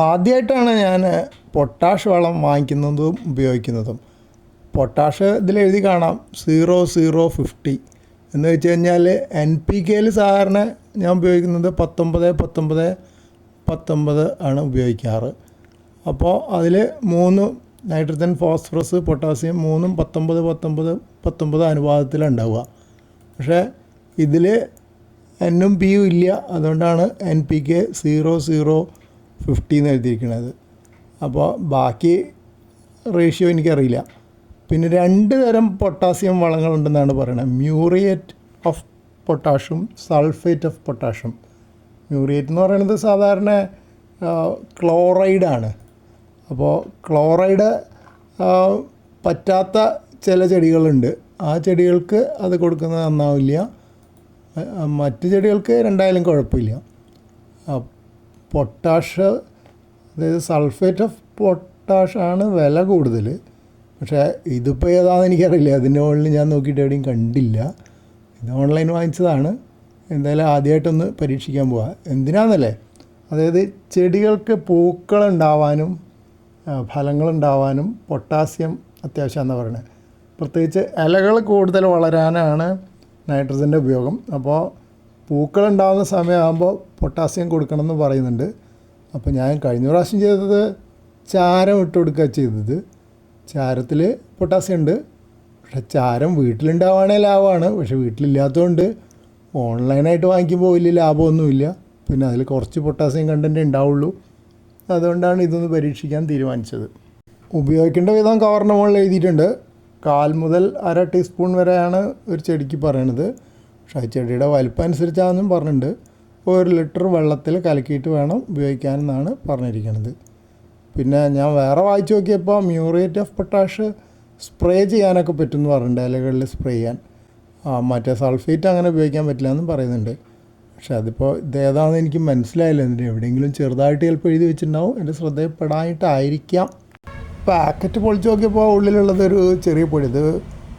ആദ്യമായിട്ടാണ് ഞാൻ പൊട്ടാഷ് വളം വാങ്ങിക്കുന്നതും ഉപയോഗിക്കുന്നതും. പൊട്ടാഷ് ഇതിലെഴുതി കാണാം 0050 എന്ന് വെച്ച് കഴിഞ്ഞാൽ NPKയിൽ സാധാരണ ഞാൻ ഉപയോഗിക്കുന്നത് 19 ആണ് ഉപയോഗിക്കാറ്. അപ്പോൾ അതിൽ 3 നൈട്രജൻ, ഫോസ്ഫറസ്, പൊട്ടാസ്യം 3ഉം 19 അനുപാതത്തിലുണ്ടാവുക. പക്ഷേ ഇതിൽ Nഉം Pയും ഇല്ല, അതുകൊണ്ടാണ് NPK 0050 എന്ന് എഴുതിയിരിക്കുന്നത്. അപ്പോൾ ബാക്കി റേഷ്യോ എനിക്കറിയില്ല. പിന്നെ 2 തരം പൊട്ടാസ്യം വളങ്ങളുണ്ടെന്നാണ് പറയുന്നത്. മ്യൂറിയേറ്റ് ഓഫ് പൊട്ടാഷും സൾഫേറ്റ് ഓഫ് പൊട്ടാഷും. മ്യൂറിയേറ്റ് എന്ന് പറയുന്നത് സാധാരണ ക്ലോറൈഡാണ്. അപ്പോൾ ക്ലോറൈഡ് പറ്റാത്ത ചില ചെടികളുണ്ട്. ആ ചെടികൾക്ക് അത് കൊടുക്കുന്നത് നന്നാവില്ല. മറ്റ് ചെടികൾക്ക് രണ്ടായാലും കുഴപ്പമില്ല. പൊട്ടാഷ്, അതായത് സൾഫേറ്റ് ഓഫ് പൊട്ടാഷാണ് വില കൂടുതൽ. പക്ഷേ ഇതിപ്പോൾ ഏതാണെന്ന് എനിക്കറിയില്ല. അതിൻ്റെ മുകളിൽ ഞാൻ നോക്കിയിട്ട് എവിടെയും കണ്ടില്ല. ഇത് ഓൺലൈൻ വാങ്ങിച്ചതാണ്. എന്തായാലും ആദ്യമായിട്ടൊന്ന് പരീക്ഷിക്കാൻ പോവുക. എന്തിനാണെന്നല്ലേ, അതായത് ചെടികൾക്ക് പൂക്കളുണ്ടാവാനും ഫലങ്ങളുണ്ടാവാനും പൊട്ടാസ്യം അത്യാവശ്യമാണെന്ന് പറയുന്നത്. പ്രത്യേകിച്ച് ഇലകൾ കൂടുതൽ വളരാനാണ് നൈട്രജൻ്റെ ഉപയോഗം. അപ്പോൾ പൂക്കളുണ്ടാകുന്ന സമയമാകുമ്പോൾ പൊട്ടാസ്യം കൊടുക്കണമെന്ന് പറയുന്നുണ്ട്. അപ്പോൾ ഞാൻ കഴിഞ്ഞ പ്രാവശ്യം ചെയ്തത് ചാരം ഇട്ട് കൊടുക്കുക ചെയ്തത്. ചാരത്തിൽ പൊട്ടാസ്യം ഉണ്ട്. പക്ഷേ ചാരം വീട്ടിലുണ്ടാവുകയാണെങ്കിൽ ലാഭമാണ്. പക്ഷേ വീട്ടിലില്ലാത്തതുകൊണ്ട് ഓൺലൈനായിട്ട് വാങ്ങിക്കുമ്പോൾ വലിയ ലാഭമൊന്നുമില്ല. പിന്നെ അതിൽ കുറച്ച് പൊട്ടാസ്യം കണ്ടൻറ്റ് ഉണ്ടാവുള്ളൂ. അതുകൊണ്ടാണ് ഇതൊന്ന് പരീക്ഷിക്കാൻ തീരുമാനിച്ചത്. ഉപയോഗിക്കേണ്ട വിധം കവറിൻ്റെ മുകളിൽ എഴുതിയിട്ടുണ്ട്. 1/4 മുതൽ 1/2 ടീസ്പൂൺ വരെയാണ് ഒരു ചെടിക്ക് പറയണത്. പക്ഷേ ആ ചെടിയുടെ വലിപ്പം അനുസരിച്ചാണെന്നും പറഞ്ഞിട്ടുണ്ട്. 1 ലിറ്റർ വെള്ളത്തിൽ കലക്കിയിട്ട് വേണം ഉപയോഗിക്കാനെന്നാണ് പറഞ്ഞിരിക്കുന്നത്. പിന്നെ ഞാൻ വേറെ വായിച്ച് നോക്കിയപ്പോൾ മ്യൂറേറ്റ് ഓഫ് പൊട്ടാഷ് സ്പ്രേ ചെയ്യാനൊക്കെ പറ്റുമെന്ന് പറഞ്ഞിട്ടുണ്ട്, ഇലകളിൽ സ്പ്രേ ചെയ്യാൻ. മറ്റേ സൾഫേറ്റ് അങ്ങനെ ഉപയോഗിക്കാൻ പറ്റില്ല എന്നും പറയുന്നുണ്ട്. പക്ഷേ അതിപ്പോൾ ഇതേതാണെന്ന് എനിക്ക് മനസ്സിലായില്ല. എന്നിട്ട് എവിടെയെങ്കിലും ചെറുതായിട്ട് ചിലപ്പോൾ എഴുതി വെച്ചിട്ടുണ്ടാവും, എൻ്റെ ശ്രദ്ധയിൽപ്പെടാനായിട്ടായിരിക്കാം. പാക്കറ്റ് പൊളിച്ച് നോക്കിയപ്പോൾ ഉള്ളിലുള്ളതൊരു ചെറിയ പൊടി. ഇത്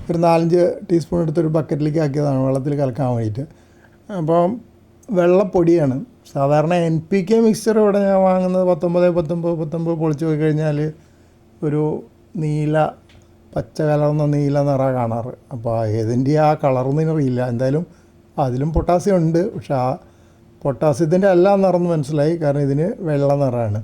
ഒരു 4-5 ടീസ്പൂൺ എടുത്തൊരു ബക്കറ്റിലേക്ക് ആക്കിയതാണ് വെള്ളത്തിൽ കലക്കാൻ വേണ്ടിയിട്ട്. അപ്പം വെള്ളപ്പൊടിയാണ്. സാധാരണ NPK മിക്സ്ചർ ഇവിടെ ഞാൻ വാങ്ങുന്നത് 19 പൊളിച്ച് പോയി കഴിഞ്ഞാൽ ഒരു നീല, പച്ച കലർന്ന നീല നിറ കാണാറ്. അപ്പോൾ ഏതിൻ്റെ ആ കളറൊന്നും അറിയില്ല. എന്തായാലും അതിലും പൊട്ടാസ്യം ഉണ്ട്. പക്ഷേ ആ പൊട്ടാസ്യത്തിൻ്റെ എല്ലാം നിറന്ന് മനസ്സിലായി, കാരണം ഇതിന് വെള്ള നിറമാണ്.